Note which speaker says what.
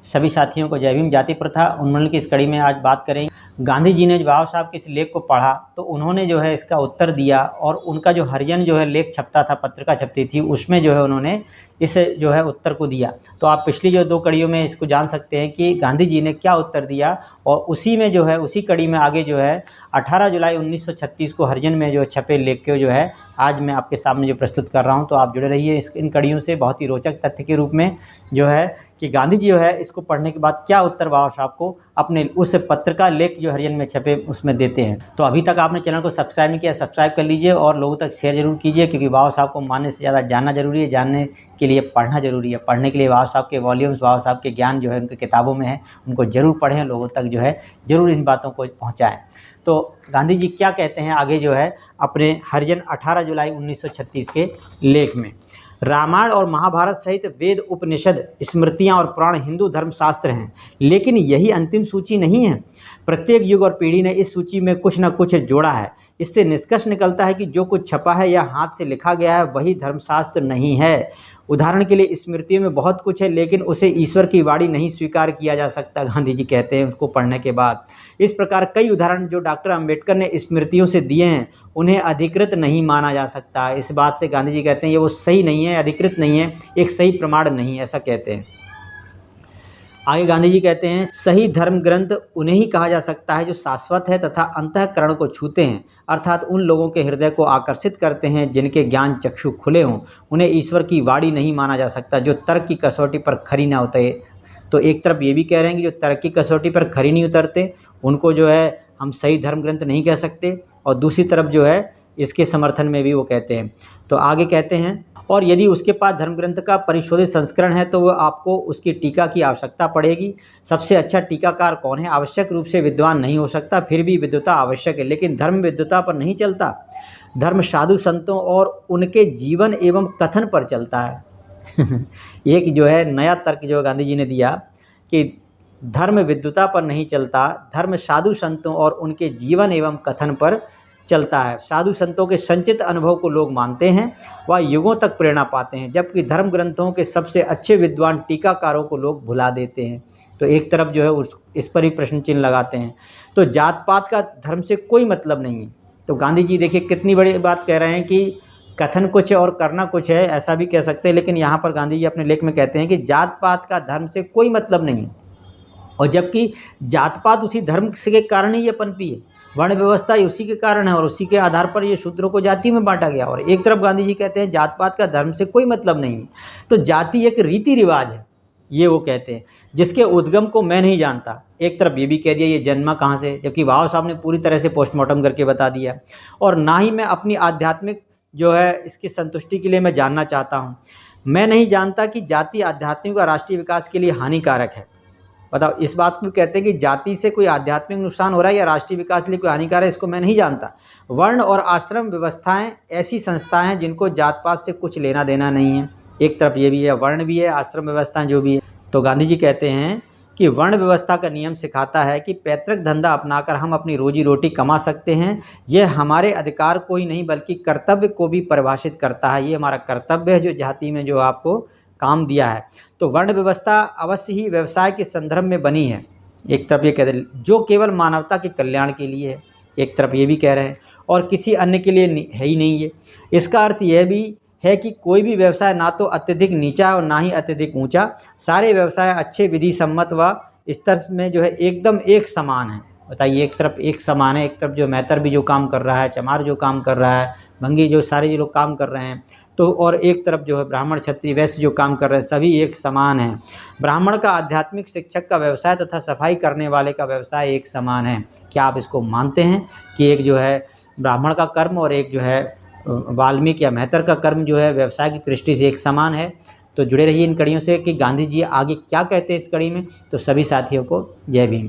Speaker 1: सभी साथियों को जय भीम। जाति प्रथा उन्मूलन की इस कड़ी में आज बात करेंगे। गांधी जी ने बाबा साहब के इस लेख को पढ़ा तो उन्होंने जो है इसका उत्तर दिया, और उनका जो हरिजन जो है लेख छपता था, पत्रिका छपती थी, उसमें जो है उन्होंने इस जो है उत्तर को दिया। तो आप पिछली जो 2 कड़ियों में इसको जान सकते हैं कि गांधी जी ने क्या उत्तर दिया, और उसी में जो है उसी कड़ी में आगे जो है 18 जुलाई 1936 को हरिजन में जो छपे लेख को जो है आज मैं आपके सामने जो प्रस्तुत कर रहा हूं। तो आप जुड़े रहिए इन कड़ियों से। बहुत ही रोचक तथ्य के रूप में जो है कि गांधी जी जो है इसको पढ़ने के बाद क्या उत्तर बाबा साहब को अपने उस पत्रिका लेख जो हरिजन में छपे उसमें देते हैं। तो अभी तक आपने चैनल को सब्सक्राइब नहीं किया, सब्सक्राइब कर लीजिए और लोगों तक शेयर जरूर कीजिए, क्योंकि बाबा साहब को मानने से ज़्यादा जानना जरूरी है, जानने के लिए पढ़ना जरूरी है। पढ़ने के लिए बाबा साहब के वॉल्यूम्स, बाबा साहब के ज्ञान जो है उनकी किताबों में है, उनको जरूर पढ़ें, लोगों तक जो है जरूर इन बातों को पहुँचाएँ। तो गांधी जी क्या कहते हैं आगे जो है अपने हरिजन 18 जुलाई 1936 के लेख में। रामायण और महाभारत सहित वेद, उपनिषद, स्मृतियाँ और पुराण हिंदू धर्म शास्त्र हैं, लेकिन यही अंतिम सूची नहीं है। प्रत्येक युग और पीढ़ी ने इस सूची में कुछ न कुछ जोड़ा है। इससे निष्कर्ष निकलता है कि जो कुछ छपा है या हाथ से लिखा गया है वही धर्मशास्त्र नहीं है। उदाहरण के लिए स्मृतियों में बहुत कुछ है, लेकिन उसे ईश्वर की वाणी नहीं स्वीकार किया जा सकता, गांधी जी कहते हैं उसको पढ़ने के बाद। इस प्रकार कई उदाहरण जो डॉक्टर अंबेडकर ने स्मृतियों से दिए हैं उन्हें अधिकृत नहीं माना जा सकता। इस बात से गांधी जी कहते हैं ये वो सही नहीं है, अधिकृत नहीं है, एक सही प्रमाण नहीं है, ऐसा कहते हैं। आगे गांधी जी कहते हैं सही धर्म ग्रंथ उन्हें ही कहा जा सकता है जो शाश्वत है तथा अंतःकरण को छूते हैं, अर्थात उन लोगों के हृदय को आकर्षित करते हैं जिनके ज्ञान चक्षु खुले हों। उन्हें ईश्वर की वाणी नहीं माना जा सकता जो तर्क की कसौटी पर खरी ना उतरे। तो एक तरफ ये भी कह रहे हैं कि जो तर्क की कसौटी पर खरी नहीं उतरते उनको जो है हम सही धर्म ग्रंथ नहीं कह सकते, और दूसरी तरफ जो है इसके समर्थन में भी वो कहते हैं। तो आगे कहते हैं और यदि उसके पास धर्म ग्रंथ का परिशोधित संस्करण है तो वो आपको उसकी टीका की आवश्यकता पड़ेगी। सबसे अच्छा टीकाकार कौन है? आवश्यक रूप से विद्वान नहीं हो सकता, फिर भी विद्वता आवश्यक है, लेकिन धर्म विद्वता पर नहीं चलता। धर्म साधु संतों और उनके जीवन एवं कथन पर चलता है। एक जो है नया तर्क जो गांधी जी ने दिया कि धर्म विद्वता पर नहीं चलता, धर्म साधु संतों और उनके जीवन एवं कथन पर चलता है। साधु संतों के संचित अनुभव को लोग मानते हैं, वह युगों तक प्रेरणा पाते हैं, जबकि धर्म ग्रंथों के सबसे अच्छे विद्वान टीकाकारों को लोग भुला देते हैं। तो एक तरफ जो है इस पर ही प्रश्न चिन्ह लगाते हैं। तो जात पात का धर्म से कोई मतलब नहीं है। तो गांधी जी देखिए कितनी बड़ी बात कह रहे हैं कि कथन कुछ है और करना कुछ है, ऐसा भी कह सकते हैं, लेकिन यहाँ पर गांधी जी अपने लेख में कहते हैं कि जात पात का धर्म से कोई मतलब नहीं है, और जबकि जात पात उसी धर्म के कारण ही ये पनपी है। वर्ण व्यवस्था उसी के कारण है और उसी के आधार पर ये शूद्रों को जाति में बांटा गया। और एक तरफ गांधी जी कहते हैं जात पात का धर्म से कोई मतलब नहीं है। तो जाति एक रीति रिवाज है, ये वो कहते हैं, जिसके उद्गम को मैं नहीं जानता। एक तरफ ये भी कह दिया ये जन्मा कहाँ से, जबकि बाबा साहब ने पूरी तरह से पोस्टमार्टम करके बता दिया। और ना ही मैं अपनी आध्यात्मिक जो है इसकी संतुष्टि के लिए मैं जानना चाहता हूँ। मैं नहीं जानता कि जाति आध्यात्मिक और राष्ट्रीय विकास के लिए हानिकारक है। बताओ, इस बात को कहते हैं कि जाति से कोई आध्यात्मिक नुकसान हो रहा है या राष्ट्रीय विकास के लिए कोई हानिकारक है, इसको मैं नहीं जानता। वर्ण और आश्रम व्यवस्थाएं ऐसी संस्थाएं हैं जिनको जात पात से कुछ लेना देना नहीं है। एक तरफ ये भी है, वर्ण भी है, आश्रम व्यवस्थाएं जो भी है। तो गांधी जी कहते हैं कि वर्ण व्यवस्था का नियम सिखाता है कि पैतृक धंधा अपनाकर हम अपनी रोजी रोटी कमा सकते हैं। यह हमारे अधिकार को ही नहीं बल्कि कर्तव्य को भी परिभाषित करता है। ये हमारा कर्तव्य है जो जाति में जो आपको काम दिया है। तो वर्ण व्यवस्था अवश्य ही व्यवसाय के संदर्भ में बनी है। एक तरफ ये कह रहे हैं जो केवल मानवता के कल्याण के लिए है, एक तरफ ये भी कह रहे हैं और किसी अन्य के लिए है ही नहीं है। इसका अर्थ यह भी है कि कोई भी व्यवसाय ना तो अत्यधिक नीचा और ना ही अत्यधिक ऊंचा। सारे व्यवसाय अच्छे विधि सम्मत व स्तर में जो है एकदम एक समान है। बताइए, एक तरफ एक समान है, एक तरफ जो मैतर भी जो काम कर रहा है, चमार जो काम कर रहा है, भंगी जो सारे जो लोग काम कर रहे हैं, तो और एक तरफ जो है ब्राह्मण क्षत्रिय वैश्य जो काम कर रहे हैं, सभी एक समान हैं। ब्राह्मण का आध्यात्मिक शिक्षक का व्यवसाय तथा सफाई करने वाले का व्यवसाय एक समान है। क्या आप इसको मानते हैं कि एक जो है ब्राह्मण का कर्म और एक जो है वाल्मीकि या मेहतर का कर्म जो है व्यवसाय की दृष्टि से एक समान है? तो जुड़े रहिए इन कड़ियों से कि गांधी जी आगे क्या कहते हैं इस कड़ी में। तो सभी साथियों को जय भीम।